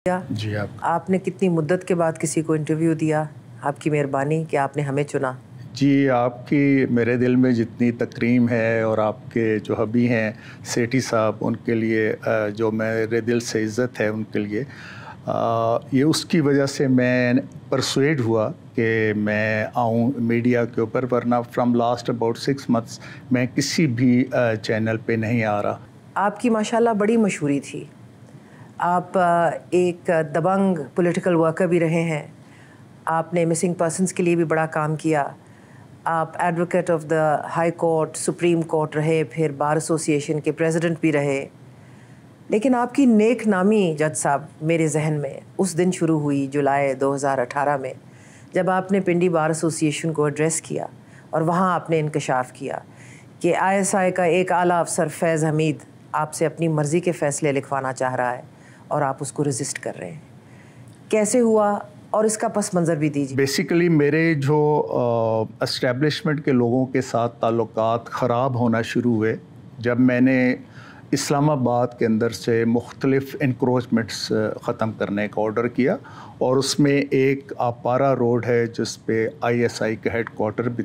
جی آپ نے کتنی مدت کے بعد کسی کو انٹرویو دیا؟ آپ کی مہربانی کہ آپ نے ہمیں چنا۔ جی آپ کی میرے دل میں جتنی تکریم ہے اور آپ کے جو حبی ہیں سیٹھی صاحب، ان کے لیے جو میرے دل سے عزت ہے ان کے لیے، یہ اس کی وجہ سے میں پرسویڈ ہوا کہ میں آؤں میڈیا کے اوپر، ورنہ فرام لاسٹ اباؤٹ 6 months میں کسی بھی چینل پہ نہیں آ رہا۔ آپ کی ماشاءاللہ بڑی مشہوری تھی، آپ ایک دبنگ پولیٹیکل ورکر بھی رہے ہیں، آپ نے مسنگ پرسنز کے لیے بھی بڑا کام کیا، آپ advocate of the high court, supreme court رہے، پھر بار ایسوسی ایشن کے پریزیڈنٹ بھی رہے۔ لیکن آپ کی نیک نامی جج صاحب میرے ذہن میں اس دن شروع ہوئی جولائی 2018 میں، جب آپ نے پنڈی بار ایسوسی ایشن کو ایڈریس کیا اور وہاں آپ نے انکشاف کیا کہ ISI کا ایک اعلیٰ افسر فیض حمید آپ سے اپنی مرضی کے فیصلے لکھوانا چاہ رہا ہے اور آپ اس کو ریزسٹ کر رہے ہیں۔ کیسے ہوا اور اس کا پس منظر بھی دیجیے۔ بیسیکلی میرے جو اسٹیبلشمنٹ کے لوگوں کے ساتھ تعلقات خراب ہونا شروع ہوئے جب میں نے اسلام آباد کے اندر سے مختلف انکروچمنٹس ختم کرنے کا آرڈر کیا، اور اس میں ایک آپارا روڈ ہے جس پہ ISI کا ہیڈ کوارٹر بھی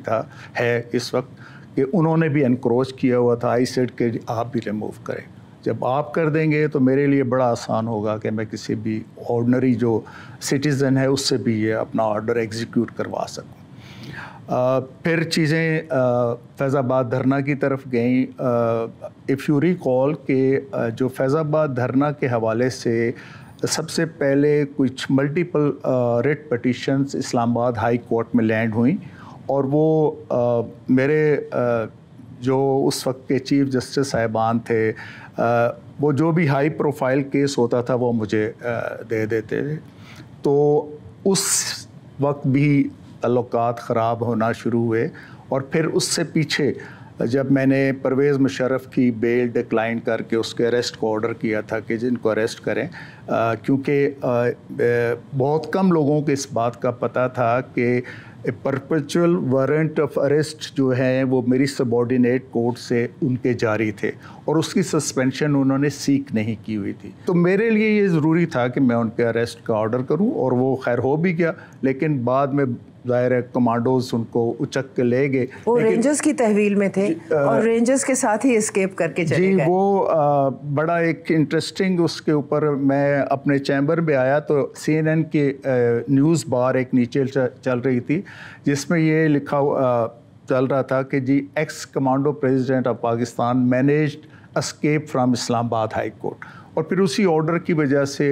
ہے اس وقت، کہ انہوں نے بھی انکروچ کیا ہوا تھا۔ آئی سیڈ کہ آپ بھی ریموو کریں، جب آپ کر دیں گے تو میرے لیے بڑا آسان ہوگا کہ میں کسی بھی آرڈنری جو سٹیزن ہے اس سے بھی یہ اپنا آرڈر ایگزیکیوٹ کروا سکوں۔ پھر چیزیں فیض آباد دھرنا کی طرف گئیں۔ اف یو ریکال کہ جو فیض آباد دھرنا کے حوالے سے سب سے پہلے کچھ ملٹیپل ریٹ پٹیشنز اسلام آباد ہائی کورٹ میں لینڈ ہوئیں، اور وہ میرے جو اس وقت کے چیف جسٹس صاحبان تھے، وہ جو بھی ہائی پروفائل کیس ہوتا تھا وہ مجھے دے دیتے تھے۔ تو اس وقت بھی تعلقات خراب ہونا شروع ہوئے، اور پھر اس سے پیچھے جب میں نے پرویز مشرف کی بیل ڈکلائن کر کے اس کے اریسٹ کو آرڈر کیا تھا کہ جن کو اریسٹ کریں، کیونکہ بہت کم لوگوں کو اس بات کا پتہ تھا کہ پرپیچول وارنٹ آف اریسٹ جو ہیں وہ میری سبارڈینیٹ کورٹ سے ان کے جاری تھے، اور اس کی سسپینشن انہوں نے سیک نہیں کی ہوئی تھی۔ تو میرے لیے یہ ضروری تھا کہ میں ان کے اریسٹ کا آرڈر کروں، اور وہ خیر ہو بھی گیا، لیکن بعد میں ظاہر ہے کمانڈوز ان کو اچک کے لے گئے۔ وہ رینجرز کی تحویل میں تھے اور رینجرز کے ساتھ ہی اسکیپ کر کے چلے گئے۔ جی وہ بڑا ایک انٹرسٹنگ، اس کے اوپر میں اپنے چیمبر میں آیا تو CNN کی نیوز بار ایک نیچے چل رہی تھی جس میں یہ لکھا چل رہا تھا کہ جی ex commando president of Pakistan managed escape from Islamabad high court, اور پھر اسی آرڈر کی وجہ سے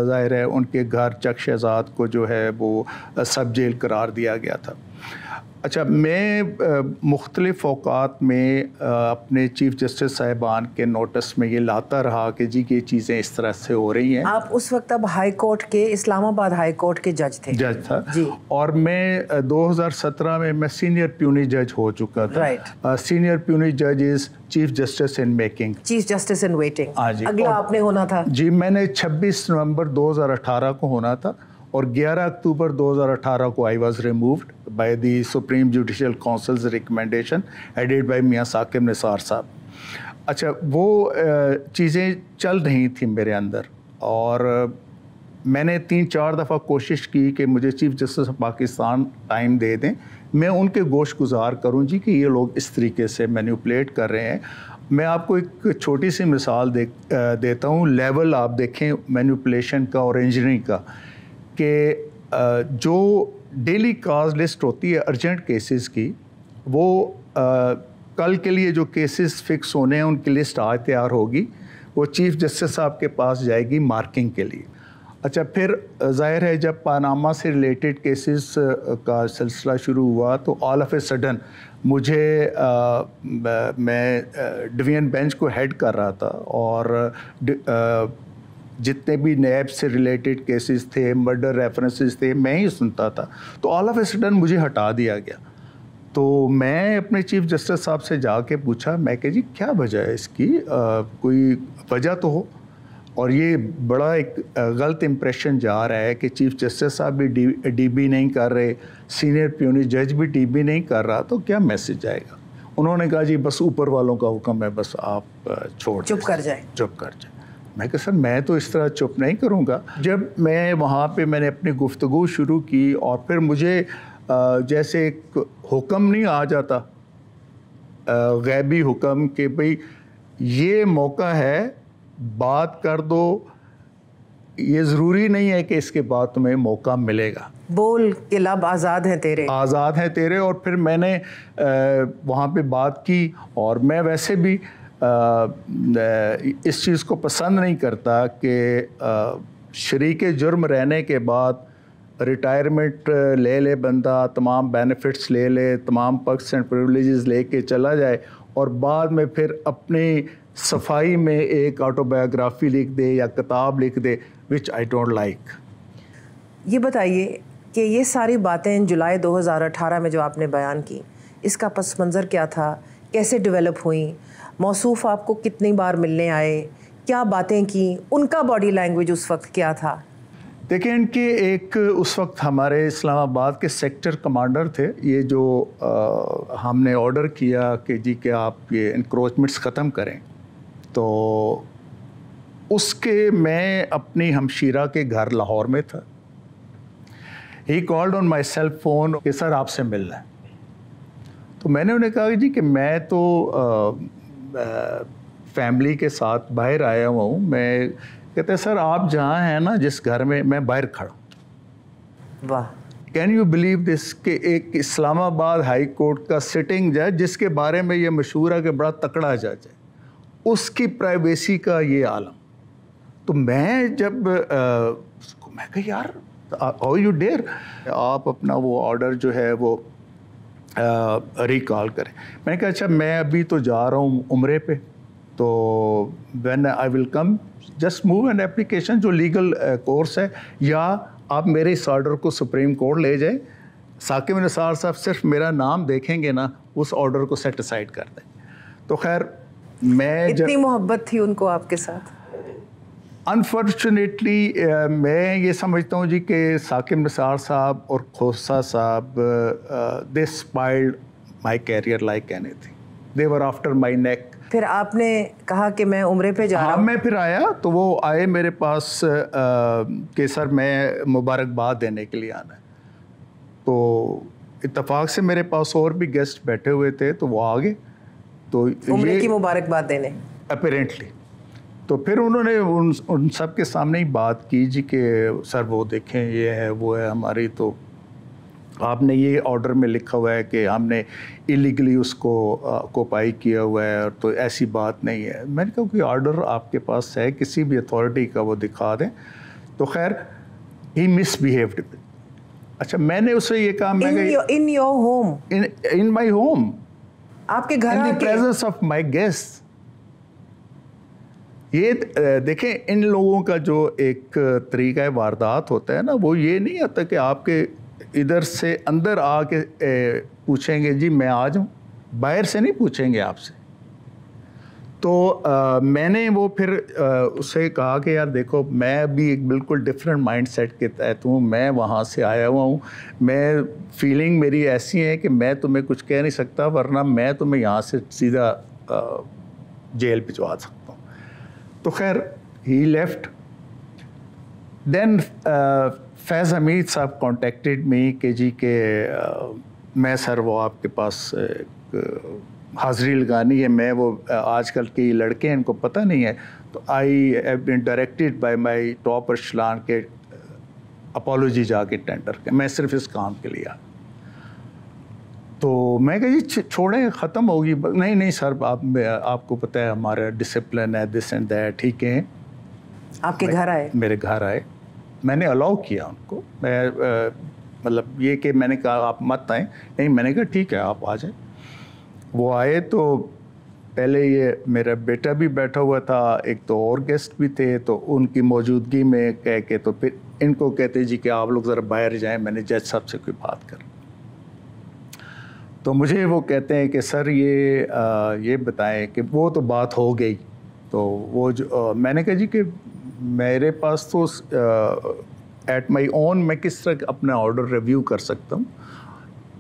ظاہر ہے ان کے گھر چک شہزاد کو جو ہے وہ سب جیل قرار دیا گیا تھا۔ اچھا، میں مختلف اوقات میں اپنے چیف جسٹس صاحبان کے نوٹس میں یہ لاتا رہا کہ جی یہ چیزیں اس طرح سے ہو رہی ہیں۔ آپ اس وقت اب ہائی کورٹ کے، اسلام آباد ہائی کورٹ کے جج تھے؟ جج تھا جی، اور میں 2017 میں سینئر پیونی جج ہو چکا تھا۔ سینئر پیونی جج is chief justice in making, chief justice in waiting. ہاں جی، اگلا آپ نے ہونا تھا؟ جی میں نے 26 نومبر 2018 کو ہونا تھا، اور 11 اکتوبر 2018 کو I was removed by the Supreme Judicial Council's recommendation headed by میاں ثاقب نثار صاحب۔ اچھا، وہ چیزیں چل رہی تھیں میرے اندر، اور میں نے 3-4 دفعہ کوشش کی کہ مجھے chief justice of Pakistan time دے دیں، میں ان کے گوش گزار کروں جی کہ یہ لوگ اس طریقے سے مینیپولیٹ کر رہے ہیں۔ میں آپ کو ایک چھوٹی سی مثال دیتا ہوں، لیول آپ دیکھیں مینیپولیشن کا اور انجینئرنگ کا، کہ جو ڈیلی کاز لسٹ ہوتی ہے ارجنٹ کیسز کی، وہ کل کے لیے جو کیسز فکس ہونے ہیں ان کی لسٹ آج تیار ہوگی، وہ چیف جسٹس صاحب کے پاس جائے گی مارکنگ کے لیے۔ اچھا، پھر ظاہر ہے جب پاناما سے ریلیٹڈ کیسز کا سلسلہ شروع ہوا تو آل آف اے سڈن مجھے میں ڈویژن بینچ کو ہیڈ کر رہا تھا، اور جتنے بھی نیب سے ریلیٹڈ کیسز تھے، مرڈر ریفرنسز تھے، میں ہی سنتا تھا۔ تو آل آف اے سڈن مجھے ہٹا دیا گیا۔ تو میں اپنے چیف جسٹس صاحب سے جا کے پوچھا، میں کہ جی کیا وجہ ہے اس کی، کوئی وجہ تو ہو۔ اور یہ بڑا ایک غلط امپریشن جا رہا ہے کہ چیف جسٹس صاحب بھی ڈی بی نہیں کر رہے، سینئر پیونی جج بھی ڈی بی نہیں کر رہا، تو کیا میسج جائے گا؟ انہوں نے کہا جی بس اوپر والوں کا حکم ہے، بس آپ چھوڑ چپ کر جائیں۔ چپ کر جائیں۔ میں کہا سر میں تو اس طرح چپ نہیں کروں گا. جب میں وہاں پہ میں نے اپنی گفتگو شروع کی اور پھر مجھے جیسے ایک حکم نہیں آ جاتا, غیبی حکم کہ بھئی یہ موقع ہے, بات کر دو, یہ ضروری نہیں ہے کہ اس کے بعد تمہیں موقع ملے گا, بول کے لب آزاد ہیں تیرے, آزاد ہیں تیرے. اور پھر میں نے وہاں پہ بات کی, اور میں ویسے بھی اس چیز کو پسند نہیں کرتا کہ شریک جرم رہنے کے بعد ریٹائرمنٹ لے لے بندہ, تمام بینیفٹس لے لے, تمام پرکس اینڈ پریولیجز لے کے چلا جائے, اور بعد میں پھر اپنی صفائی میں ایک آٹو بایوگرافی لکھ دے یا کتاب لکھ دے, وچ آئی ڈونٹ لائک. یہ بتائیے کہ یہ ساری باتیں جولائی 2018 میں جو آپ نے بیان کی, اس کا پس منظر کیا تھا, کیسے ڈیولپ ہوئیں, موصوف آپ کو کتنی بار ملنے آئے, کیا باتیں کی, ان کا باڈی لینگویج اس وقت کیا تھا؟ دیکھیں ان کے ایک اس وقت ہمارے اسلام آباد کے سیکٹر کمانڈر تھے, یہ جو ہم نے آرڈر کیا کہ جی کہ آپ یہ انکروچمنٹس ختم کریں, تو اس کے میں اپنی ہمشیرہ کے گھر لاہور میں تھا. He called on my cell phone کہ سر آپ سے ملنا ہے. تو میں نے انہیں کہا کہ جی کہ میں تو فیملی کے ساتھ باہر آیا ہوا ہوں. میں کہتے ہیں سر آپ جہاں ہیں نا جس گھر میں باہر کھڑا ہوں. واہ. کین یو بلیو دس کہ ایک اسلام آباد ہائی کورٹ کا سٹنگ جج جس کے بارے میں یہ مشہور ہے کہ بڑا تکڑا جج ہے, اس کی پرائیویسی کا یہ عالم. تو میں جب میں کہا یار ہاؤ یو ڈیئر, آپ اپنا وہ آرڈر جو ہے وہ ریکال کریں. میں نے کہا اچھا میں ابھی تو جا رہا ہوں عمرے پہ, تو when I will come just move an application جو لیگل کورس ہے, یا آپ میرے اس آرڈر کو سپریم کورٹ لے جائیں, ثاقب نثار صاحب صرف میرا نام دیکھیں گے نا اس آرڈر کو سیٹ اسائڈ کر دیں. تو خیر میں اتنی محبت تھی ان کو آپ کے ساتھ؟ انفارچونیٹلی میں یہ سمجھتا ہوں جی کہ ثاقب نثار صاحب اور کھوسہ صاحب they spoiled my career like anything, they were after my neck. پھر آپ نے کہا کہ میں عمرے پہ جا رہا ہوں. میں پھر آیا تو وہ آئے میرے پاس کہ سر میں مبارکباد دینے کے لیے آنا ہے. تو اتفاق سے میرے پاس اور بھی گیسٹ بیٹھے ہوئے تھے, تو وہ آ گئے تو عمرے کی مبارکباد دینے اپیرنٹلی. تو پھر انہوں نے ان سب کے سامنے ہی بات کی جی کہ سر وہ دیکھیں یہ ہے وہ ہے ہماری, تو آپ نے یہ آرڈر میں لکھا ہوا ہے کہ ہم نے ایلیگلی اس کو کوپائی کیا ہوا ہے, تو ایسی بات نہیں ہے. میں نے کہا کہ آرڈر آپ کے پاس ہے کسی بھی اتھارٹی کا, وہ دکھا دیں. تو خیر ہی مس بیہیوڈ. اچھا میں نے اسے یہ کہا, میں in your home, in my home, آپ کے گھر, in the presence of my guest. یہ دیکھیں ان لوگوں کا جو ایک طریقہ واردات ہوتا ہے نا, وہ یہ نہیں ہوتا کہ آپ کے ادھر سے اندر آ کے پوچھیں گے جی میں آ جاؤں, باہر سے نہیں پوچھیں گے آپ سے. تو میں نے وہ پھر اسے کہا کہ یار دیکھو میں ابھی ایک بالکل ڈفرینٹ مائنڈ سیٹ کے تحت ہوں, میں وہاں سے آیا ہوا ہوں, میں فیلنگ میری ایسی ہے کہ میں تمہیں کچھ کہہ نہیں سکتا, ورنہ میں تمہیں یہاں سے سیدھا جیل بھجوا سکتا ہوں. تو خیر ہی لیفٹ. دین فیض حمید صاحب کانٹیکٹڈ می کہ جی کہ میں سر وہ آپ کے پاس حاضری لگانی ہے, میں وہ آج کل کے لڑکے ہیں ان کو پتہ نہیں ہے, تو I have been directed by my top Arsalan کے اپالوجی جا کے ٹینڈر کے, میں صرف اس کام کے لیے. تو میں کہا جی چھوڑیں ختم ہوگی. نہیں سر آپ کو پتہ ہے ہمارا ڈسپلن ہے دس اینڈ دیٹ. ٹھیک ہے, آپ کے گھر آئے, میرے گھر آئے, میں نے الاؤ کیا ان کو. میں مطلب یہ کہ میں نے کہا آپ مت آئیں, نہیں میں نے کہا ٹھیک ہے آپ آ جائیں. وہ آئے تو پہلے یہ میرا بیٹا بھی بیٹھا ہوا تھا, ایک تو اور گیسٹ بھی تھے, تو ان کی موجودگی میں کہہ کے تو پھر ان کو کہتے جی کہ آپ لوگ ذرا باہر جائیں, میں نے جج صاحب سے کوئی بات کر. تو مجھے وہ کہتے ہیں کہ سر یہ بتائیں کہ وہ تو بات ہو گئی. تو وہ جو میں نے کہا جی کہ میرے پاس تو ایٹ مائی اون میں کس طرح اپنا آرڈر ریویو کر سکتا ہوں,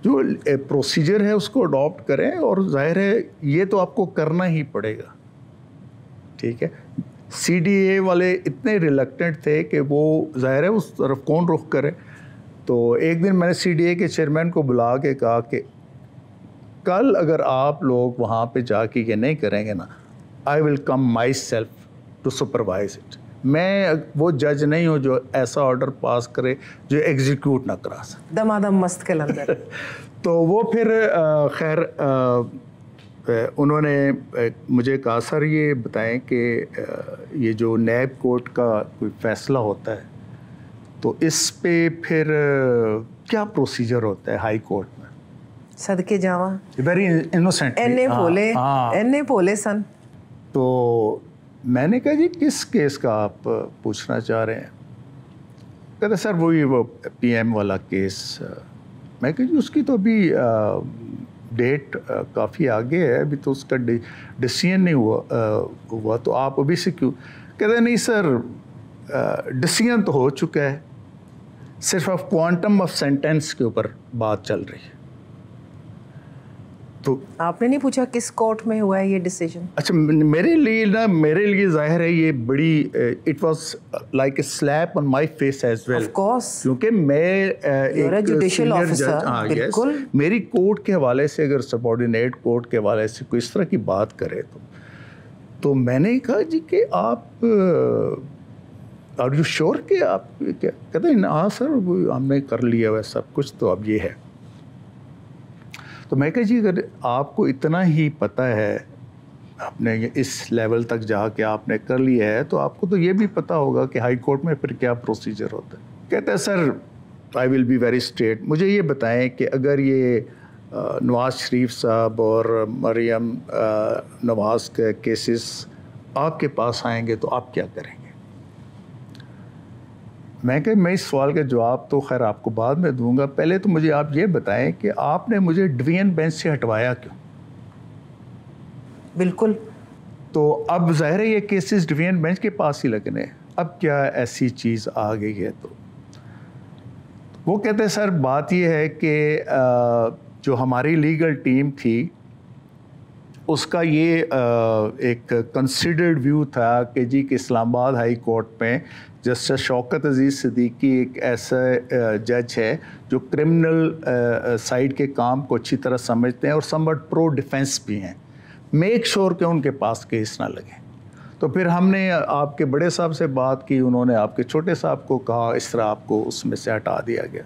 جو پروسیجر ہے اس کو اڈاپٹ کریں, اور ظاہر ہے یہ تو آپ کو کرنا ہی پڑے گا. ٹھیک ہے, CDA والے اتنے ریلیکٹنٹ تھے کہ وہ ظاہر ہے اس طرف کون رخ کرے. تو ایک دن میں نے CDA کے چیئرمین کو بلا کے کہا کہ کل اگر آپ لوگ وہاں پہ جا کے یہ نہیں کریں گے نا, I will come myself to supervise it. میں وہ جج نہیں ہوں جو ایسا آرڈر پاس کرے جو ایگزیکیوٹ نہ کرا سکے. دمادم مست کے اندر. تو وہ پھر خیر انہوں نے مجھے کہا سر یہ بتائیں کہ یہ جو نیب کورٹ کا کوئی فیصلہ ہوتا ہے تو اس پہ پھر کیا پروسیجر ہوتا ہے ہائی کورٹ میں؟ صدقے جاواں ویری انوسینٹ اینے بولے سن. تو میں نے کہا جی کس کیس کا آپ پوچھنا چاہ رہے ہیں؟ کہتے سر وہی وہ PM والا کیس. میں کہا جی اس کی تو ابھی ڈیٹ کافی آگے ہے, ابھی تو اس کا ڈیسیژن نہیں ہوا تو آپ ابھی سے کیوں؟ کہتے نہیں سر ڈیسیژن تو ہو چکا ہے, صرف اب کوانٹم آف سینٹینس کے اوپر بات چل رہی ہے. تو آپ نے نہیں پوچھا کس کورٹ میں ہوا ہے یہ ڈیسیژن؟ اچھا میرے لیے ظاہر ہے یہ بڑی it was like a slap on my face as well, کیونکہ میں ایک جوڈیشل آفیسر, بالکل میری کورٹ کے حوالے سے اگر سبارڈینیٹ کورٹ کے حوالے سے کوئی اس طرح کی بات کرے تو میں نے کہا جی کہ آپ آر یو شور کہ آپ کیا کہتے ہیں؟ ہاں سر ہم نے کر لیا ہوا سب کچھ, تو اب یہ ہے. تو میں کہا جی اگر آپ کو اتنا ہی پتہ ہے, آپ نے اس لیول تک جا کے آپ نے کر لیا ہے, تو آپ کو تو یہ بھی پتہ ہوگا کہ ہائی کورٹ میں پھر کیا پروسیجر ہوتا ہے. کہتا ہے سر آئی ول بی ویری اسٹریٹ, مجھے یہ بتائیں کہ اگر یہ نواز شریف صاحب اور مریم نواز کے کیسز آپ کے پاس آئیں گے تو آپ کیا کریں گے؟ میں کہ میں اس سوال کا جواب تو خیر آپ کو بعد میں دوں گا, پہلے تو مجھے آپ یہ بتائیں کہ آپ نے مجھے ڈویژن بینچ سے ہٹوایا کیوں؟ بالکل. تو اب ظاہر ہے یہ کیسز ڈویژن بینچ کے پاس ہی لگنے, اب کیا ایسی چیز آ گئی ہے؟ تو وہ کہتے ہیں سر بات یہ ہے کہ جو ہماری لیگل ٹیم تھی اس کا یہ ایک کنسیڈرڈ ویو تھا کہ جی کہ اسلام آباد ہائی کورٹ میں جسٹس شوکت عزیز صدیقی ایک ایسا جج ہے جو کرمنل سائڈ کے کام کو اچھی طرح سمجھتے ہیں اور سمبٹ پرو ڈیفینس بھی ہیں, میک شور کہ ان کے پاس کیس نہ لگے. تو پھر ہم نے آپ کے بڑے صاحب سے بات کی, انہوں نے آپ کے چھوٹے صاحب کو کہا, اس طرح آپ کو اس میں سے ہٹا دیا گیا.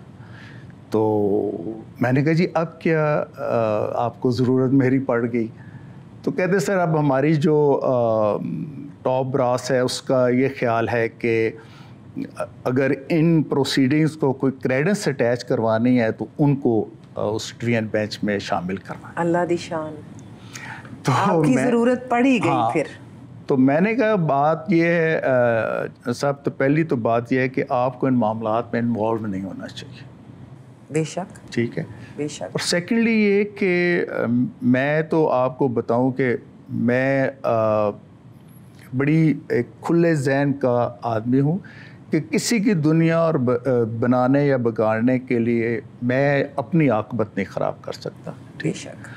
تو میں نے کہا جی اب کیا آپ کو ضرورت میری پڑ گئی؟ تو کہتے سر اب ہماری جو ٹاپ براس ہے اس کا یہ خیال ہے کہ اگر ان پروسیڈنگز کو کوئی کریڈنس اٹیچ کروانی ہے تو ان کو اس ڈویژن بینچ میں شامل کرنا. اللہ دی شان. تو آپ کی ضرورت پڑی گئی پھر. تو میں نے کہا بات یہ ہے صاحب, تو پہلی تو بات یہ ہے کہ آپ کو ان معاملات میں انوالو نہیں ہونا چاہیے. بے شک. ٹھیک ہے, بے شک. اور سیکنڈلی یہ کہ میں تو آپ کو بتاؤں کہ میں بڑی ایک کھلے ذہن کا آدمی ہوں کہ کسی کی دنیا اور بنانے یا بگاڑنے کے لیے میں اپنی عاقبت نہیں خراب کر سکتا. بے شک.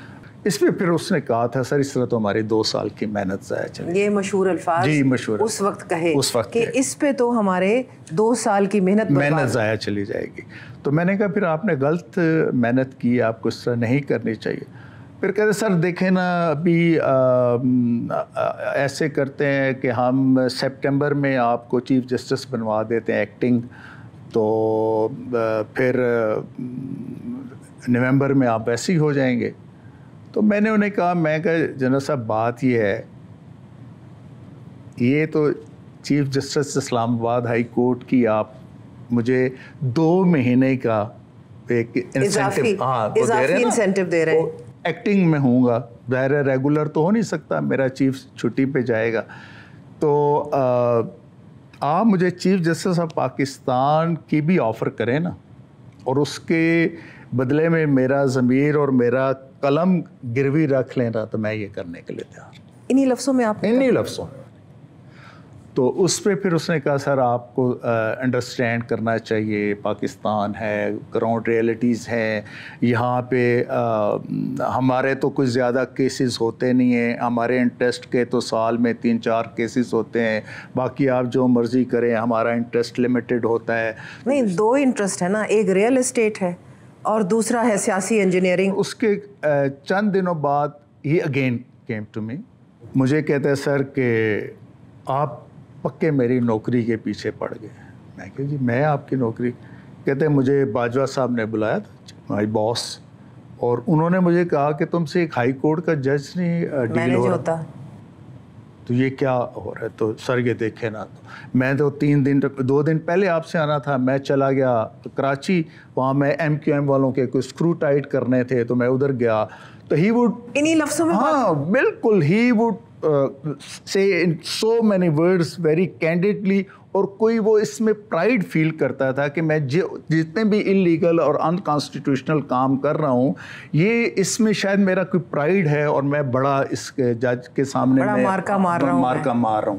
اس پہ پھر اس نے کہا تھا سر اس طرح تو ہماری 2 سال کی محنت ضائع چلی. یہ مشہور الفاظ جی مشہور اس وقت کہے کہ اس پہ تو ہمارے 2 سال کی محنت ضائع چلی جائے گی. تو میں نے کہا پھر آپ نے غلط محنت کی, آپ کو اس طرح نہیں کرنی چاہیے. پھر کہتے سر دیکھیں نا ابھی ایسے کرتے ہیں کہ ہم سپٹمبر میں آپ کو چیف جسٹس بنوا دیتے ہیں ایکٹنگ, تو پھر نومبر میں آپ ایسے ہی ہو جائیں گے. تو میں نے انہیں کہا, میں کہا جنرل صاحب بات یہ ہے, یہ تو چیف جسٹس اسلام آباد ہائی کورٹ کی آپ مجھے 2 مہینے کا ایک انسینٹیو دے رہے ہیں. ایکٹنگ میں ہوں گا, ظاہر ریگولر تو ہو نہیں سکتا, میرا چیف چھٹی پہ جائے گا, تو آپ مجھے چیف جسٹس آف پاکستان کی بھی آفر کریں نا, اور اس کے بدلے میں میرا ضمیر اور میرا قلم گروی رکھ لینا, تو میں یہ کرنے کے لیے تیار. انہی لفظوں میں آپ انہی لفظوں تو اس پہ پھر اس نے کہا سر آپ کو انڈرسٹینڈ کرنا چاہیے، پاکستان ہے، گراؤنڈ ریئلٹیز ہیں یہاں پہ، ہمارے تو کچھ زیادہ کیسز ہوتے نہیں ہیں، ہمارے انٹرسٹ کے تو سال میں 3-4 کیسز ہوتے ہیں، باقی آپ جو مرضی کریں، ہمارا انٹرسٹ لمیٹڈ ہوتا ہے. نہیں، 2 انٹرسٹ ہے نا، ایک ریئل اسٹیٹ ہے اور دوسرا ہے سیاسی انجینئرنگ. اس کے چند دنوں بعد ہی اگین کیم ٹو می، مجھے کہتے ہیں سر کہ آپ پکے میری نوکری کے پیچھے پڑ گئے. میں کہ جی میں آپ کی نوکری؟ کہتے ہیں مجھے باجوہ صاحب نے بلایا تھا، مائی باس، اور انہوں نے مجھے کہا کہ تم سے ایک ہائی کورٹ کا جج نہیں ڈیل ہو رہا، تو یہ کیا ہو رہا ہے؟ تو سر یہ دیکھے نا، تو میں تو 2 دن پہلے آپ سے آنا تھا، میں چلا گیا کراچی، وہاں میں MQM والوں کے کوئی اسکرو ٹائٹ کرنے تھے تو میں ادھر گیا، تو ہی وڈ انہی لفظوں میں، ہاں بالکل، he would say in so many words very candidly، اور کوئی وہ اس میں پرائڈ فیل کرتا تھا کہ میں جتنے بھی انلیگل اور انکانسٹیٹیوشنل کام کر رہا ہوں، یہ اس میں شاید میرا کوئی پرائڈ ہے اور میں بڑا اس کے جج کے سامنے میں مارکا مار رہا ہوں.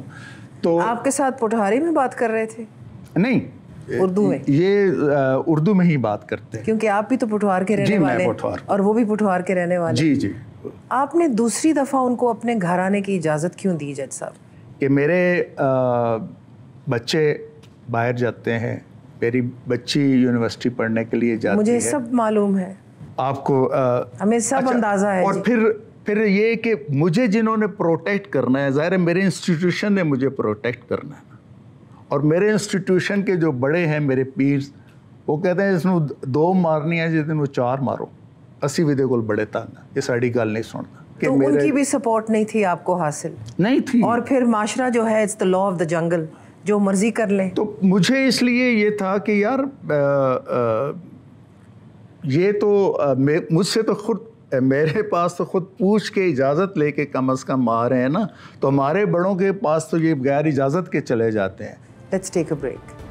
تو آپ کے ساتھ پٹھاری میں بات کر رہے تھے؟ نہیں، اردو میں، یہ اردو میں ہی بات کرتے ہیں، کیونکہ آپ بھی تو پٹھوار کے رہنے والے اور وہ بھی پٹھوار کے رہنے والے. جی جی. آپ نے دوسری دفعہ ان کو اپنے گھر آنے کی اجازت کیوں دی جج صاحب؟ کہ میرے بچے باہر جاتے ہیں، میری بچی یونیورسٹی پڑھنے کے لیے جاتی ہے. مجھے سب معلوم ہے، آپ کو ہمیں سب اندازہ ہے. اور پھر یہ کہ مجھے جنہوں نے پروٹیکٹ کرنا ہے، ظاہر ہے میرے انسٹیٹیوشن نے مجھے پروٹیکٹ کرنا ہے، اور میرے انسٹیٹیوشن کے جو بڑے ہیں میرے پیرز، وہ کہتے ہیں اس میں 2 مارنی ہے جس دن وہ 4 مارو، اسی ودے کو بڑے تانگ، یہ ساری گل نہیں سنتا. تو ان کی بھی سپورٹ نہیں تھی آپ کو حاصل؟ نہیں تھی. اور پھر معاشرہ جو ہے it's the law of the jungle، جو مرضی کر لیں. تو مجھے اس لیے یہ تھا کہ یار یہ تو مجھ سے تو خود، میرے پاس تو خود پوچھ کے اجازت لے کے کم از کم آ رہے ہیں نا، تو ہمارے بڑوں کے پاس تو یہ بغیر اجازت کے چلے جاتے ہیں. Let's take a break.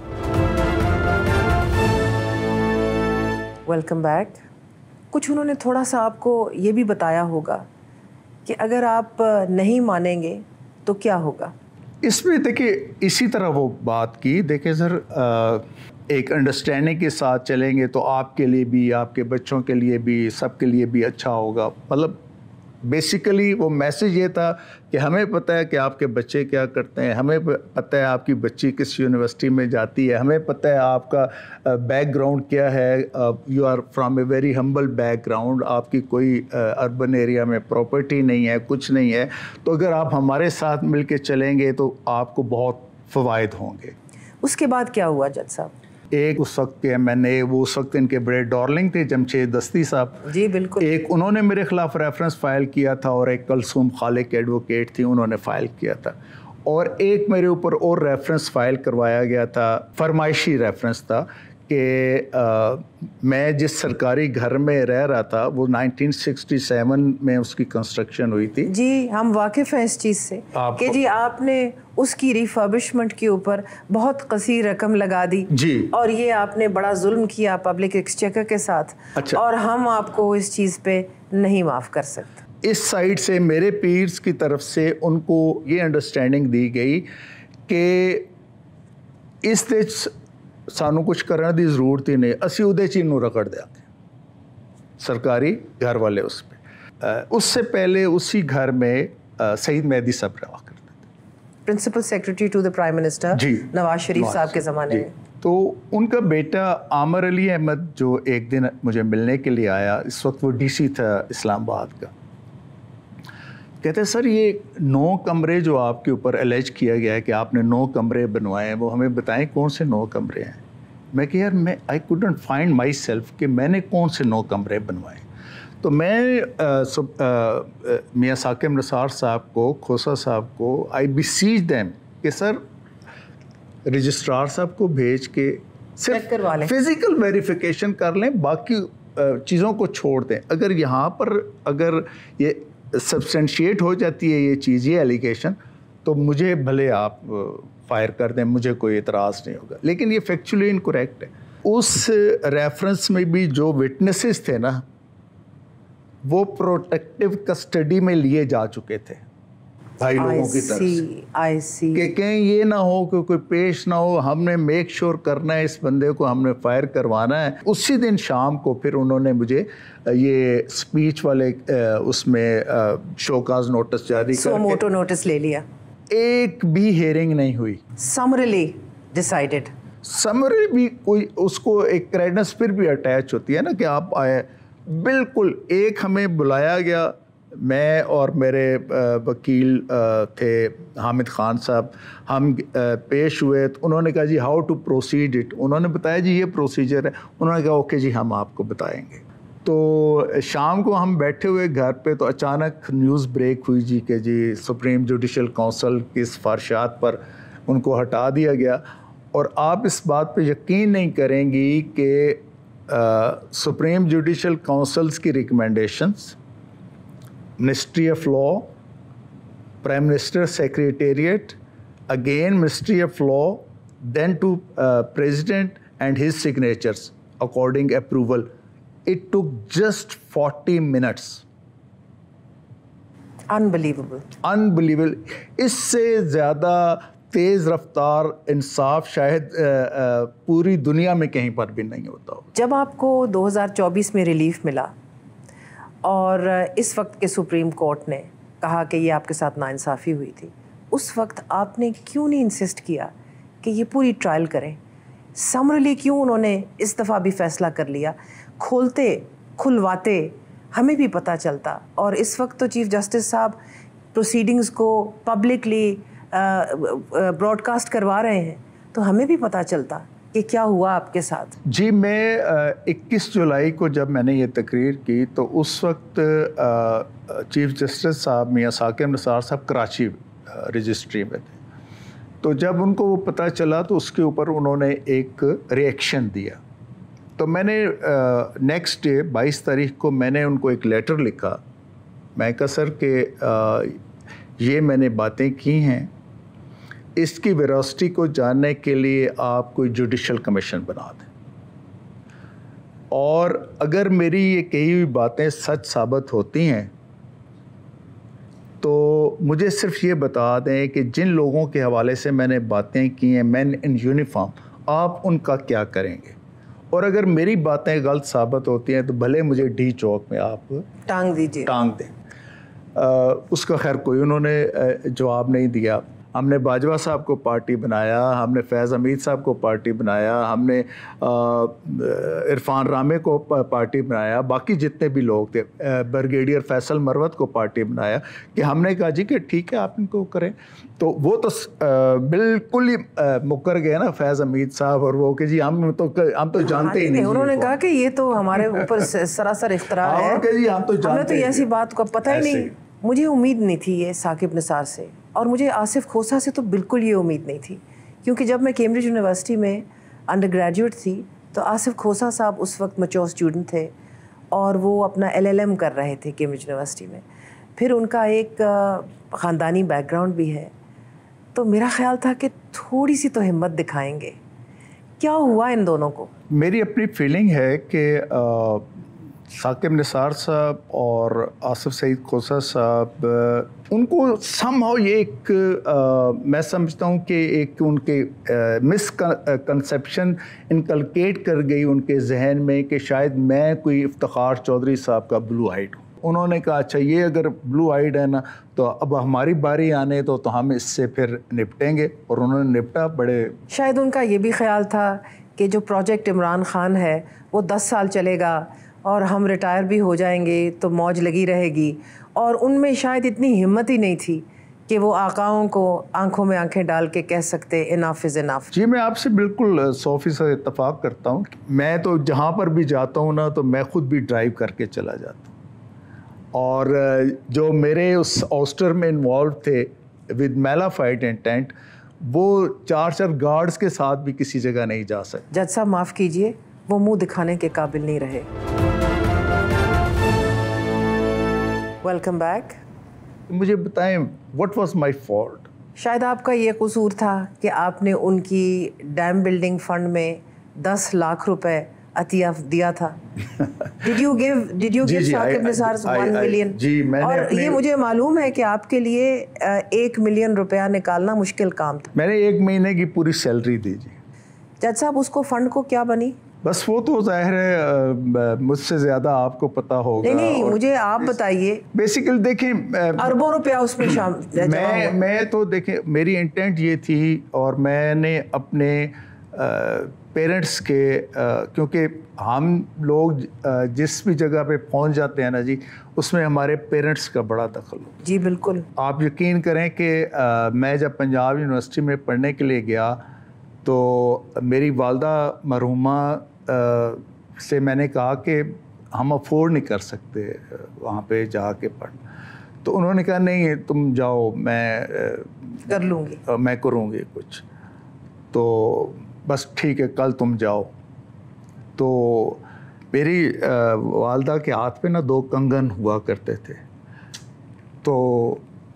Welcome back. کچھ انہوں نے تھوڑا سا آپ کو یہ بھی بتایا ہوگا کہ اگر آپ نہیں مانیں گے تو کیا ہوگا؟ اس میں دیکھیں اسی طرح وہ بات کی، دیکھیں سر ایک انڈرسٹینڈنگ کے ساتھ چلیں گے تو آپ کے لیے بھی، آپ کے بچوں کے لیے بھی، سب کے لیے بھی اچھا ہوگا. مطلب بیسیکلی وہ میسیج یہ تھا کہ ہمیں پتہ ہے کہ آپ کے بچے کیا کرتے ہیں، ہمیں پتہ ہے آپ کی بچی کس یونیورسٹی میں جاتی ہے، ہمیں پتہ ہے آپ کا بیک گراؤنڈ کیا ہے، you are from a very humble background, آپ کی کوئی اربن ایریا میں پراپرٹی نہیں ہے، کچھ نہیں ہے، تو اگر آپ ہمارے ساتھ مل کے چلیں گے تو آپ کو بہت فوائد ہوں گے. اس کے بعد کیا ہوا جج صاحب؟ ایک اس وقت کے وہ اس وقت ان کے بڑے ڈارلنگ تھے جمشید دستی صاحب. جی بالکل. ایک انہوں نے میرے خلاف ریفرنس فائل کیا تھا، اور ایک کلثوم خالق ایڈوکیٹ تھی، انہوں نے فائل کیا تھا، اور ایک میرے اوپر اور ریفرنس فائل کروایا گیا تھا، فرمائشی ریفرنس تھا کہ میں جس سرکاری گھر میں رہ رہا تھا وہ 1967 میں اس کی کنسٹرکشن ہوئی تھی. جی ہم واقف ہیں اس چیز سے کہ جی آپ نے اس کی ریفربشمنٹ کے اوپر بہت کثیر رقم لگا دی جی، اور یہ آپ نے بڑا ظلم کیا پبلک ایکسچیکر کے ساتھ. اچھا. اور ہم آپ کو اس چیز پہ نہیں معاف کر سکتے. اس سائڈ سے میرے پیرز کی طرف سے ان کو یہ انڈرسٹینڈنگ دی گئی کہ اس دے سانو کچھ کرنے دی ضرورت ہی نہیں، اسی ادھے چیز نو رگڑ دیا گے سرکاری گھر والے. اس پہ اس سے پہلے اسی گھر میں سعید مہدی صاحب رہا کرتے تھے، principal secretary to the prime minister Nawaz Sharif صاحب کے زمانے میں. تو ان کا بیٹا عامر علی احمد جو ایک دن مجھے ملنے کے لیے آیا، اس وقت وہ DC تھا اسلام آباد کا، کہتے ہیں سر یہ 9 کمرے جو آپ کے اوپر الیج کیا گیا ہے کہ آپ نے 9 کمرے بنوائے ہیں، وہ ہمیں بتائیں کون سے 9 کمرے ہیں. میں کہ یار I couldn't find myself کہ میں نے کون سے 9 کمرے بنوائے. تو میں میاں ثاقب نثار صاحب کو، کھوسا صاحب کو I beseech them کہ سر رجسٹرار صاحب کو بھیج کے صرف فزیکل ویریفیکیشن کر لیں، باقی چیزوں کو چھوڑ دیں. اگر یہاں پر اگر یہ سبسٹینشیٹ ہو جاتی ہے یہ چیز، یہ ایلیگیشن، تو مجھے بھلے آپ فائر کر دیں، مجھے کوئی اعتراض نہیں ہوگا. لیکن یہ فیکچولی انکریکٹ ہے. اس ریفرنس میں بھی جو وٹنسز تھے نا، وہ پروٹیکٹیو کسٹڈی میں لیے جا چکے تھے. بھائی لوگوں کی طرف سے کہ کہیں یہ نہ ہو کہ کوئی پیش نہ ہو, ہم نے میک شور کرنا ہے اس بندے کو, ہم نے فائر کروانا ہے. اسی دن شام کو پھر انہوں نے مجھے یہ اسپیچ والے اس میں شوکاز نوٹس جاری کر کے موٹو نوٹس لے لیا. ایک بھی ہیئرنگ نہیں ہوئی. سمرلی ڈیسائیڈڈ. سمری بھی کوئی اس کو ایک کریڈنس پھر بھی اٹیچ ہوتی ہے نا کہ آپ آئے. بالکل ایک ہمیں بلایا گیا, میں اور میرے وکیل تھے حامد خان صاحب, ہم پیش ہوئے تو انہوں نے کہا جی ہاؤ ٹو پروسیڈ اٹ. انہوں نے بتایا جی یہ پروسیجر ہے. انہوں نے کہا اوکے جی ہم آپ کو بتائیں گے. تو شام کو ہم بیٹھے ہوئے گھر پہ تو اچانک نیوز بریک ہوئی جی کہ جی سپریم جوڈیشل کونسل کی سفارشات پر ان کو ہٹا دیا گیا. اور آپ اس بات پہ یقین نہیں کریں گی کہ سپریم جوڈیشل کونسلز کی recommendations, ministry of law, prime minister secretariat, again ministry of law, then to president and his signatures according approval. It took just 40 minutes. Unbelievable. اس سے زیادہ تیز رفتار انصاف شاید پوری دنیا میں کہیں پر بھی نہیں ہوتا. جب آپ کو 2024 میں ریلیف ملا اور اس وقت کے سپریم کورٹ نے کہا کہ یہ آپ کے ساتھ ناانصافی ہوئی تھی, اس وقت آپ نے کیوں نہیں انسسٹ کیا کہ یہ پوری ٹرائل کریں؟ سمرلی کیوں انہوں نے اس دفعہ بھی فیصلہ کر لیا؟ کھولتے کھلواتے ہمیں بھی پتہ چلتا. اور اس وقت تو چیف جسٹس صاحب پروسیڈنگز کو پبلکلی براڈ کاسٹ کروا رہے ہیں, تو ہمیں بھی پتہ چلتا کہ کیا ہوا آپ کے ساتھ. جی میں 21 جولائی کو جب میں نے یہ تقریر کی تو اس وقت چیف جسٹس صاحب میاں ثاقب نثار صاحب کراچی رجسٹری میں تھے. تو جب ان کو وہ پتہ چلا تو اس کے اوپر انہوں نے ایک ریئیکشن دیا. تو میں نے نیکسٹ ڈے 22 تاریخ کو میں نے ان کو ایک لیٹر لکھا. میں کہا سر کہ یہ میں نے باتیں کی ہیں, اس کی ویراسٹی کو جاننے کے لیے آپ کوئی جوڈیشل کمیشن بنا دیں, اور اگر میری یہ کہی ہوئی باتیں سچ ثابت ہوتی ہیں تو مجھے صرف یہ بتا دیں کہ جن لوگوں کے حوالے سے میں نے باتیں کی ہیں مین ان یونیفارم, آپ ان کا کیا کریں گے. اور اگر میری باتیں غلط ثابت ہوتی ہیں تو بھلے مجھے ڈی چوک میں آپ ٹانگ دیں. اس کا خیر کوئی انہوں نے جواب نہیں دیا. ہم نے باجوہ صاحب کو پارٹی بنایا, ہم نے فیض حمید صاحب کو پارٹی بنایا, ہم نے عرفان رامے کو پارٹی بنایا, باقی جتنے بھی لوگ تھے, بریگیڈیئر فیصل مروت کو پارٹی بنایا, کہ ہم نے کہا جی کہ ٹھیک ہے آپ ان کو کریں. تو وہ تو بالکل ہی مکر گئے نا فیض حمید صاحب, اور وہ کہ جی ہم تو جانتے ہی نہیں. انہوں نے کہا کہ یہ تو ہمارے اوپر سراسر اختراع ہے, ہمیں تو ایسی بات کا پتہ ہی نہیں. مجھے امید نہیں تھی یہ ثاقب نثار سے, اور مجھے آصف کھوسہ سے تو بالکل یہ امید نہیں تھی, کیونکہ جب میں کیمبرج یونیورسٹی میں انڈر گریجویٹ تھی تو آصف کھوسہ صاحب اس وقت میچور اسٹوڈنٹ تھے اور وہ اپنا LLM کر رہے تھے کیمبرج یونیورسٹی میں. پھر ان کا ایک خاندانی بیک گراؤنڈ بھی ہے, تو میرا خیال تھا کہ تھوڑی سی تو ہمت دکھائیں گے. کیا ہوا ان دونوں کو؟ میری اپنی فیلنگ ہے کہ ثاقب نثار صاحب اور آصف سعید کھوسہ صاحب, ان کو سم ہاؤ یہ ایک میں سمجھتا ہوں کہ ایک ان کے مس کنسیپشن انکلکیٹ کر گئی ان کے ذہن میں کہ شاید میں کوئی افتخار چودھری صاحب کا بلو آئیڈ ہوں. انہوں نے کہا اچھا یہ اگر بلو آئیڈ ہے نا تو اب ہماری باری آنے تو ہم اس سے پھر نپٹیں گے, اور انہوں نے نپٹا. بڑے شاید ان کا یہ بھی خیال تھا کہ جو پروجیکٹ عمران خان ہے وہ 10 سال چلے گا اور ہم ریٹائر بھی ہو جائیں گے تو موج لگی رہے گی, اور ان میں شاید اتنی ہمت ہی نہیں تھی کہ وہ آقاؤں کو آنکھوں میں آنکھیں ڈال کے کہہ سکتے اناف از اناف. جی میں آپ سے بالکل 100% اتفاق کرتا ہوں. میں تو جہاں پر بھی جاتا ہوں نا تو میں خود بھی ڈرائیو کر کے چلا جاتا ہوں, اور جو میرے اس اوسٹر میں انوالو تھے ود میلافائڈ انٹینٹ, وہ 4 گارڈز کے ساتھ بھی کسی جگہ نہیں جا سکتے. جج صاحب معاف کیجئے, وہ منہ دکھانے کے قابل نہیں رہے. Welcome back. مجھے بتائیں واٹ واز مائی فالٹ؟ شاید آپ کا یہ قصور تھا کہ آپ نے ان کی ڈیم بلڈنگ فنڈ میں 10 لاکھ روپے عطیہ دیا تھا. Did you give Saqib Nisar 1 million؟ جی میں اور یہ مجھے معلوم ہے کہ آپ کے لیے 1 ملین روپیہ نکالنا مشکل کام تھا. میں نے 1 مہینے کی پوری سیلری دی جی. جج صاحب اس کو فنڈ کو کیا بنی؟ بس وہ تو ظاہر ہے مجھ سے زیادہ آپ کو پتہ ہوگا. نہیں مجھے آپ بتائیے. بیسیکلی دیکھیں اربوں روپیہ اس میں شامل. میں تو دیکھیں میری انٹینٹ یہ تھی اور میں نے اپنے پیرنٹس کے کیونکہ ہم لوگ جس بھی جگہ پہ پہنچ جاتے ہیں نا جی اس میں ہمارے پیرنٹس کا بڑا دخل ہو. جی بالکل. آپ یقین کریں کہ میں جب پنجاب یونیورسٹی میں پڑھنے کے لیے گیا تو میری والدہ مرحومہ سے میں نے کہا کہ ہم افورڈ نہیں کر سکتے وہاں پہ جا کے پڑھنا. تو انہوں نے کہا نہیں تم جاؤ میں کر لوں گی, میں کروں گی کچھ. تو بس ٹھیک ہے کل تم جاؤ. تو میری والدہ کے ہاتھ پہ نا 2 کنگن ہوا کرتے تھے. تو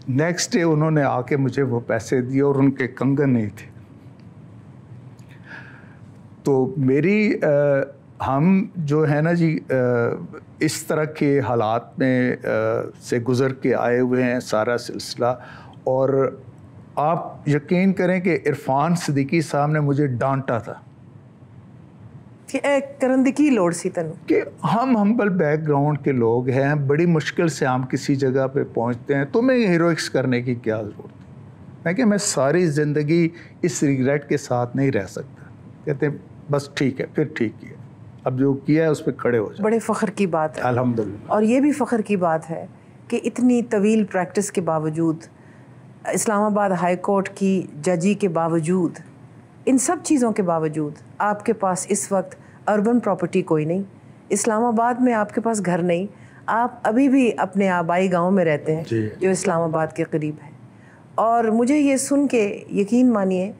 نیکسٹ ڈے انہوں نے آ کے مجھے وہ پیسے دیے اور ان کے کنگن نہیں تھے. تو میری ہم جو ہے نا جی اس طرح کے حالات میں سے گزر کے آئے ہوئے ہیں سارا سلسلہ. اور آپ یقین کریں کہ عرفان صدیقی صاحب نے مجھے ڈانٹا تھا کہ کرندگی لوڑ سی تنو کہ ہم ہمبل بیک گراؤنڈ کے لوگ ہیں, بڑی مشکل سے ہم کسی جگہ پہ پہنچتے ہیں, تمہیں ہیروئکس کرنے کی کیا ضرورت ہے. میں کہ میں ساری زندگی اس ریگریٹ کے ساتھ نہیں رہ سکتا. کہتے ہیں بس ٹھیک ہے, پھر ٹھیک کیا, اب جو کیا ہے اس پہ کھڑے ہو جائیں. بڑے فخر کی بات ہے الحمدللہ. اور یہ بھی فخر کی بات ہے کہ اتنی طویل پریکٹس کے باوجود, اسلام آباد ہائی کورٹ کی ججی کے باوجود, ان سب چیزوں کے باوجود آپ کے پاس اس وقت اربن پراپرٹی کوئی نہیں, اسلام آباد میں آپ کے پاس گھر نہیں, آپ ابھی بھی اپنے آبائی گاؤں میں رہتے ہیں جو اسلام آباد کے قریب ہے. اور مجھے یہ سن کے یقین مانیے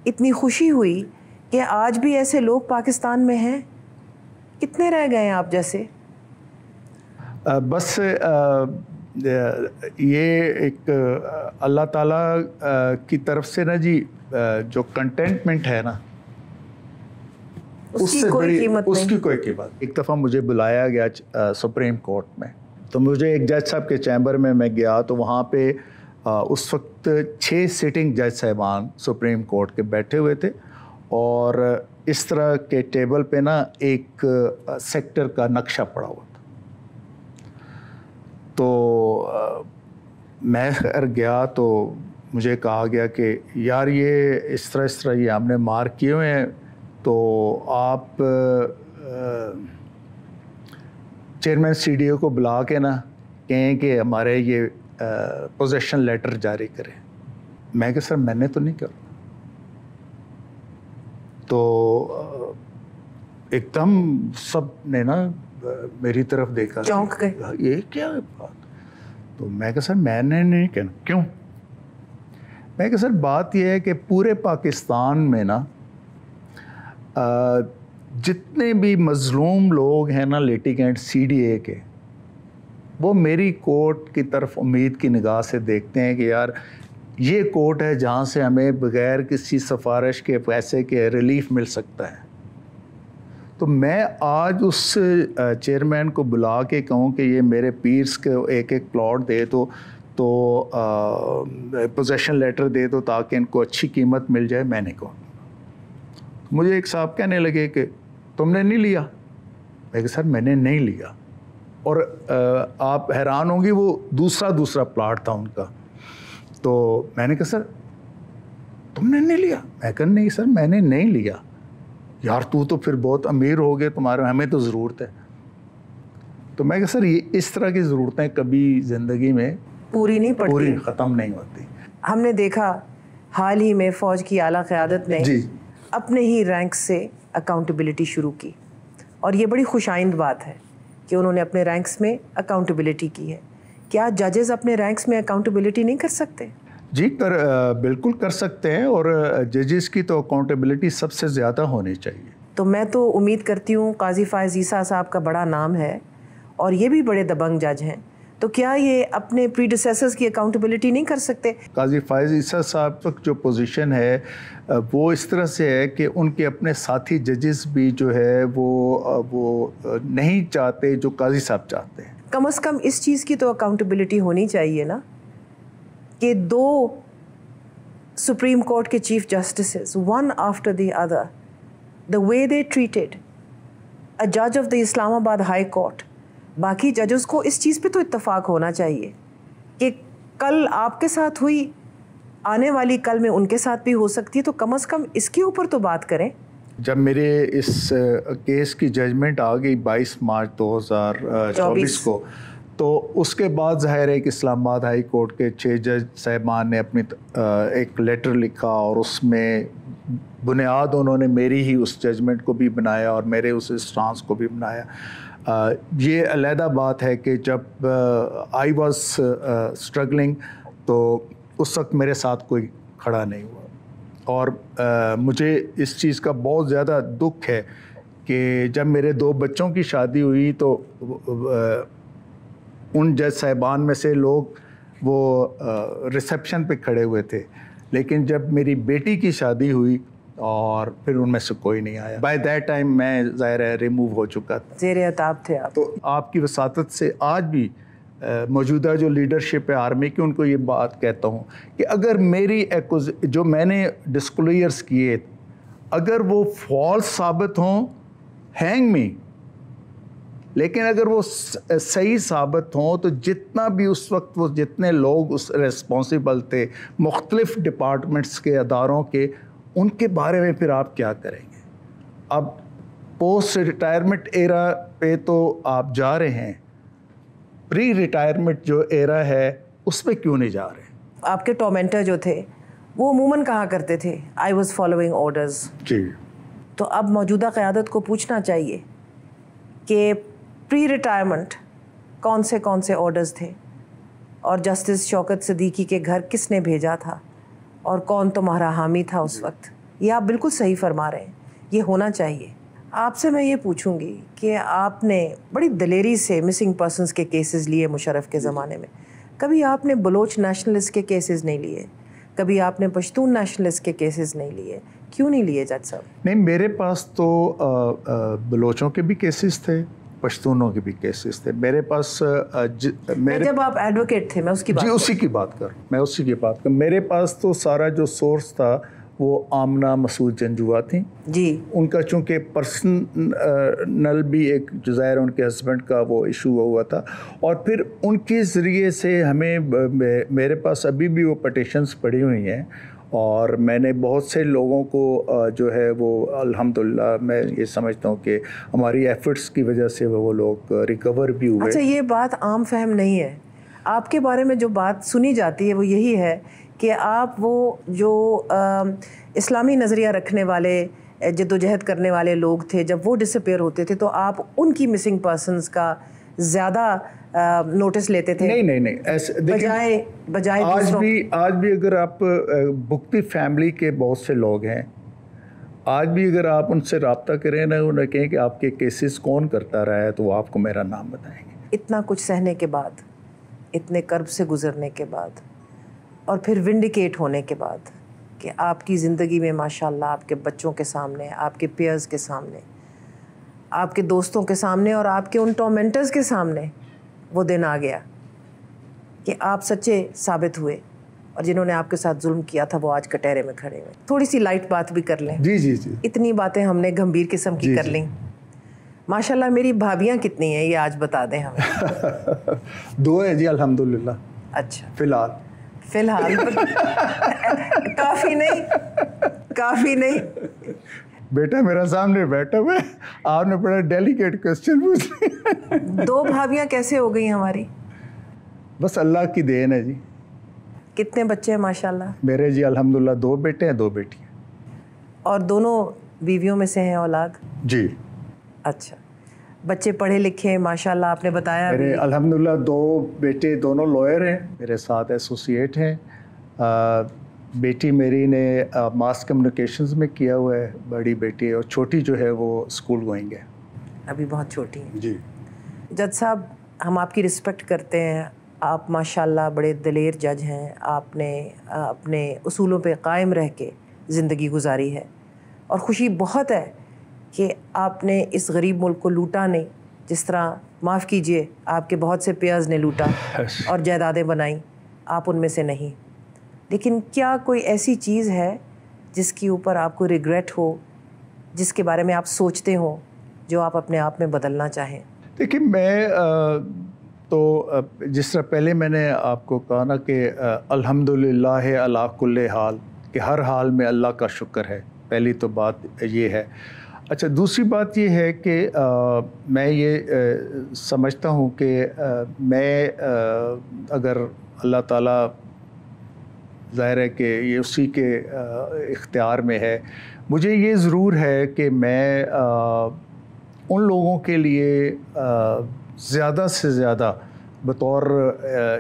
اتنی خوشی ہوئی کہ آج بھی ایسے لوگ پاکستان میں ہیں. کتنے رہ گئے ہیں آپ جیسے؟ بس یہ ایک اللہ تعالیٰ کی طرف سے نا جی جو کنٹینٹمنٹ ہے نا اس سے بڑی اس کی کوئی قیمت. ایک دفعہ مجھے بلایا گیا سپریم کورٹ میں, تو مجھے ایک جج صاحب کے چیمبر میں گیا تو وہاں پہ اس وقت 6 سٹنگ جج صاحبان سپریم کورٹ کے بیٹھے ہوئے تھے اور اس طرح کے ٹیبل پہ نا ایک سیکٹر کا نقشہ پڑا ہوا تھا. تو میں خیر گیا تو مجھے کہا گیا کہ یار یہ اس طرح یہ ہم نے مارک کیے ہوئے ہیں, تو آپ چیئرمین CDO کو بلا کے نا کہیں کہ ہمارے یہ پوزیشن لیٹر جاری کریں. میں کہ سر میں نے تو نہیں کرا. تو ایک دم سب نے نا میری طرف دیکھا, چونک گئے, یہ کیا بات. تو میں کہ سر میں نے نہیں کہنا. کیوں؟ میں کہ سر بات یہ ہے کہ پورے پاکستان میں نا جتنے بھی مظلوم لوگ ہیں نا لیٹیگینٹ CDA کے, وہ میری کورٹ کی طرف امید کی نگاہ سے دیکھتے ہیں کہ یار یہ کورٹ ہے جہاں سے ہمیں بغیر کسی سفارش کے پیسے کے ریلیف مل سکتا ہے. تو میں آج اس چیئرمین کو بلا کے کہوں کہ یہ میرے پیرس کے ایک پلاٹ دے دو, تو پوزیشن لیٹر دے دو تاکہ ان کو اچھی قیمت مل جائے, میں نہیں کہوں. مجھے ایک صاحب کہنے لگے کہ تم نے نہیں لیا. میں کہ سر میں نے نہیں لیا. اور آپ حیران ہوں گی وہ دوسرا پلاٹ تھا ان کا. تو میں نے کہا سر تم نے نہیں لیا؟ میں کہا نہیں سر میں نے نہیں لیا. یار تو پھر بہت امیر ہو گئے, تمہارے ہمیں تو ضرورت ہے. تو میں کہا سر یہ اس طرح کی ضرورتیں کبھی زندگی میں پوری نہیں پڑتی, پوری ختم نہیں ہوتی. ہم نے دیکھا حال ہی میں فوج کی اعلیٰ قیادت نے اپنے ہی رینک سے اکاؤنٹیبلٹی شروع کی, اور یہ بڑی خوش آئند بات ہے کہ انہوں نے اپنے رینکس میں اکاؤنٹیبلٹی کی ہے. کیا ججز اپنے رینکس میں اکاؤنٹیبلٹی نہیں کر سکتے؟ جی بالکل کر سکتے ہیں, اور ججز کی تو اکاؤنٹیبلٹی سب سے زیادہ ہونی چاہیے. تو میں تو امید کرتی ہوں, قاضی فائز عیسیٰ صاحب کا بڑا نام ہے اور یہ بھی بڑے دبنگ جج ہیں, تو کیا یہ اپنے پریڈیسیسرز کی اکاؤنٹیبلٹی نہیں کر سکتے؟ قاضی فائز عیسیٰ صاحب تک جو پوزیشن ہے وہ اس طرح سے ہے کہ ان کے اپنے ساتھی ججز بھی جو ہے وہ نہیں چاہتے جو قاضی صاحب چاہتے ہیں. کم از کم اس چیز کی تو اکاؤنٹیبلٹی ہونی چاہیے نا کہ 2 سپریم کورٹ کے chief justices one after the other, the way they treated a جج آف دا اسلام آباد ہائی کورٹ, باقی ججز کو اس چیز پہ تو اتفاق ہونا چاہیے کہ کل آپ کے ساتھ ہوئی, آنے والی کل میں ان کے ساتھ بھی ہو سکتی ہے, تو کم از کم اس کے اوپر تو بات کریں. جب میرے اس کیس کی ججمنٹ آ گئی 22 مارچ 2024 کو, تو اس کے بعد ظاہر ہے کہ اسلام آباد ہائی کورٹ کے 6 جج صاحبان نے اپنی ایک لیٹر لکھا اور اس میں بنیاد انہوں نے میری ہی اس ججمنٹ کو بھی بنایا اور میرے اس اسٹانس کو بھی بنایا. یہ علیحدہ بات ہے کہ جب آئی واز اسٹرگلنگ تو اس وقت میرے ساتھ کوئی کھڑا نہیں ہوا, اور مجھے اس چیز کا بہت زیادہ دکھ ہے کہ جب میرے 2 بچوں کی شادی ہوئی تو ان جج صاحبان میں سے لوگ وہ ریسیپشن پہ کھڑے ہوئے تھے, لیکن جب میری بیٹی کی شادی ہوئی اور پھر ان میں سے کوئی نہیں آیا. بائی دیٹ ٹائم میں ظاہر ہے ریموو ہو چکا تھا, زیر عتاب تھے آپ. تو آپ کی وساطت سے آج بھی موجودہ جو لیڈرشپ ہے آرمی کی, ان کو یہ بات کہتا ہوں کہ اگر میری جو میں نے ڈسکلوئرز کیے اگر وہ فالس ثابت ہوں, ہینگ می, لیکن اگر وہ صحیح ثابت ہوں تو جتنا بھی اس وقت وہ جتنے لوگ اس ریسپانسیبل تھے مختلف ڈپارٹمنٹس کے اداروں کے, ان کے بارے میں پھر آپ کیا کریں گے؟ اب پوسٹ ریٹائرمنٹ ایرا پہ تو آپ جا رہے ہیں, پری ریٹائرمنٹ جو ایرا ہے اس پہ کیوں نہیں جا رہے؟ آپ کے ٹورمنٹر جو تھے وہ عموماً کہا کرتے تھے آئی واز فالوئنگ آرڈرز. جی. تو اب موجودہ قیادت کو پوچھنا چاہیے کہ پری ریٹائرمنٹ کون سے آرڈرز تھے, اور جسٹس شوکت صدیقی کے گھر کس نے بھیجا تھا, اور کون تمہارا حامی تھا اس وقت. یہ آپ بالکل صحیح فرما رہے ہیں, یہ ہونا چاہیے. آپ سے میں یہ پوچھوں گی کہ آپ نے بڑی دلیری سے مسنگ پرسنز کے کیسز لیے مشرف کے زمانے میں, کبھی آپ نے بلوچ نیشنلسٹ کے کیسز نہیں لیے, کبھی آپ نے پشتون نیشنلسٹ کے کیسز نہیں لیے, کیوں نہیں لیے جج صاحب؟ نہیں, میرے پاس تو بلوچوں کے بھی کیسز تھے, پشتونوں کے بھی کیسز تھے میرے پاس. جب آپ ایڈوکیٹ تھے, میں اس کی بات اسی کی بات کروں. میرے پاس تو سارا جو سورس تھا وہ آمنہ مسعود جنجوعہ تھیں. جی. ان کا چونکہ پرسنل بھی ایک ظاہر ان کے ہسبینڈ کا وہ ایشو ہوا تھا, اور پھر ان کے ذریعے سے ہمیں میرے پاس ابھی بھی وہ پٹیشنز پڑی ہوئی ہیں, اور میں نے بہت سے لوگوں کو جو ہے وہ الحمدللہ میں یہ سمجھتا ہوں کہ ہماری ایفرٹس کی وجہ سے وہ لوگ ریکور بھی ہوئے. اچھا, یہ بات عام فہم نہیں ہے. آپ کے بارے میں جو بات سنی جاتی ہے وہ یہی ہے کہ آپ وہ جو اسلامی نظریہ رکھنے والے جد و جہد کرنے والے لوگ تھے, جب وہ ڈسپیئر ہوتے تھے تو آپ ان کی مسنگ پرسنز کا زیادہ نوٹس لیتے تھے. نہیں ایسے بجائے آج بھی اگر آپ بھگتی فیملی کے بہت سے لوگ ہیں, آج بھی اگر آپ ان سے رابطہ کریں نا, انہیں کہیں کہ آپ کے کیسز کون کرتا رہا ہے, تو وہ آپ کو میرا نام بتائیں گے. اتنا کچھ سہنے کے بعد, اتنے کرب سے گزرنے کے بعد, اور پھر ونڈیکیٹ ہونے کے بعد کہ آپ کی زندگی میں ماشاءاللہ آپ کے بچوں کے سامنے, آپ کے پیئرز کے سامنے, آپ کے دوستوں کے سامنے, اور آپ کے ان ٹورمنٹرز کے سامنے وہ دن آ گیا کہ آپ سچے ثابت ہوئے, اور جنہوں نے آپ کے ساتھ ظلم کیا تھا وہ آج کٹہرے میں کھڑے ہوئے. تھوڑی سی لائٹ بات بھی کر لیں. جی. اتنی باتیں ہم نے گمبھیر قسم کی کر لیں. ماشاءاللہ میری بھابیاں کتنی ہیں یہ آج بتا دیں ہمیں. 2 ہیں جی الحمدللہ. اچھا, فی الحال کافی نہیں. بیٹا میرا سامنے بیٹھا ہوا ہے, آپ نے بڑا ڈیلیکیٹ کوسچن پوچھ لیا. 2 بھابیاں کیسے ہو گئی ہماری؟ بس اللہ کی دین ہے جی. کتنے بچے ہیں ماشاءاللہ؟ میرے جی الحمدللہ 2 بیٹے ہیں 2 بیٹیاں. اور دونوں بیویوں میں سے ہیں اولاد؟ جی. اچھا, بچے پڑھے لکھے ماشاءاللہ آپ نے بتایا؟ میرے الحمدللہ 2 بیٹے دونوں لائر ہیں, میرے ساتھ ایسوسیٹ ہیں. بیٹی میری نے ماس کمیونیکیشنز میں کیا ہوا ہے, بڑی بیٹی, اور چھوٹی جو ہے وہ اسکول گوئنگ ہے. ابھی بہت چھوٹی ہے. جی. جج صاحب ہم آپ کی رسپیکٹ کرتے ہیں. آپ ماشاءاللہ بڑے دلیر جج ہیں. آپ نے اپنے اصولوں پہ قائم رہ کے زندگی گزاری ہے, اور خوشی بہت ہے کہ آپ نے اس غریب ملک کو لوٹا نہیں, جس طرح معاف کیجئے آپ کے بہت سے پیئرز نے لوٹا اور جائیدادیں بنائیں, آپ ان میں سے نہیں. لیکن کیا کوئی ایسی چیز ہے جس کے اوپر آپ کو ریگریٹ ہو, جس کے بارے میں آپ سوچتے ہوں, جو آپ اپنے آپ میں بدلنا چاہیں؟ دیکھیے, میں تو جس طرح پہلے میں نے آپ کو کہا نا کہ الحمدللہ علی کل حال, کہ ہر حال میں اللہ کا شکر ہے. پہلی تو بات یہ ہے. اچھا, دوسری بات یہ ہے کہ میں یہ سمجھتا ہوں کہ میں اگر اللہ تعالیٰ, ظاہر ہے کہ یہ اسی کے اختیار میں ہے, مجھے یہ ضرور ہے کہ میں ان لوگوں کے لیے زیادہ سے زیادہ بطور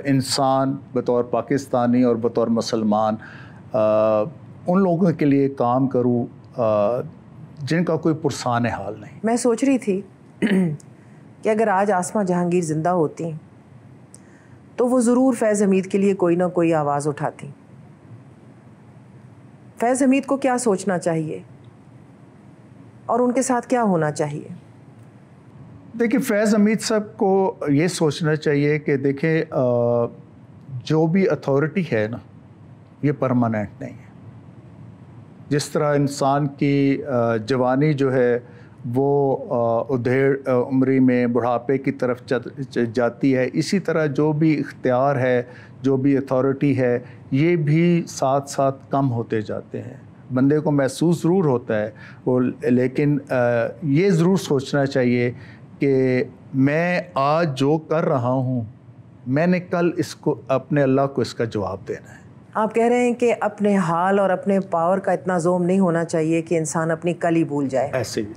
انسان, بطور پاکستانی اور بطور مسلمان ان لوگوں کے لیے کام کروں جن کا کوئی پرسان حال نہیں. میں سوچ رہی تھی کہ اگر آج آسمہ جہانگیر زندہ ہوتی تو وہ ضرور فیض حمید کے لیے کوئی نہ کوئی آواز اٹھاتی. فیض حمید کو کیا سوچنا چاہیے اور ان کے ساتھ کیا ہونا چاہیے؟ دیکھیں, فیض حمید صاحب کو یہ سوچنا چاہیے کہ دیکھیں, جو بھی اتھارٹی ہے نا, یہ پرماننٹ نہیں ہے. جس طرح انسان کی جوانی جو ہے وہ ادھیڑ عمری میں بڑھاپے کی طرف جاتی ہے, اسی طرح جو بھی اختیار ہے, جو بھی اتھارٹی ہے, یہ بھی ساتھ ساتھ کم ہوتے جاتے ہیں. بندے کو محسوس ضرور ہوتا ہے وہ, لیکن یہ ضرور سوچنا چاہیے کہ میں آج جو کر رہا ہوں, میں نے کل اس کو اپنے اللہ کو اس کا جواب دینا ہے. آپ کہہ رہے ہیں کہ اپنے حال اور اپنے پاور کا اتنا زوم نہیں ہونا چاہیے کہ انسان اپنی کل ہی بھول جائے. ایسے ہی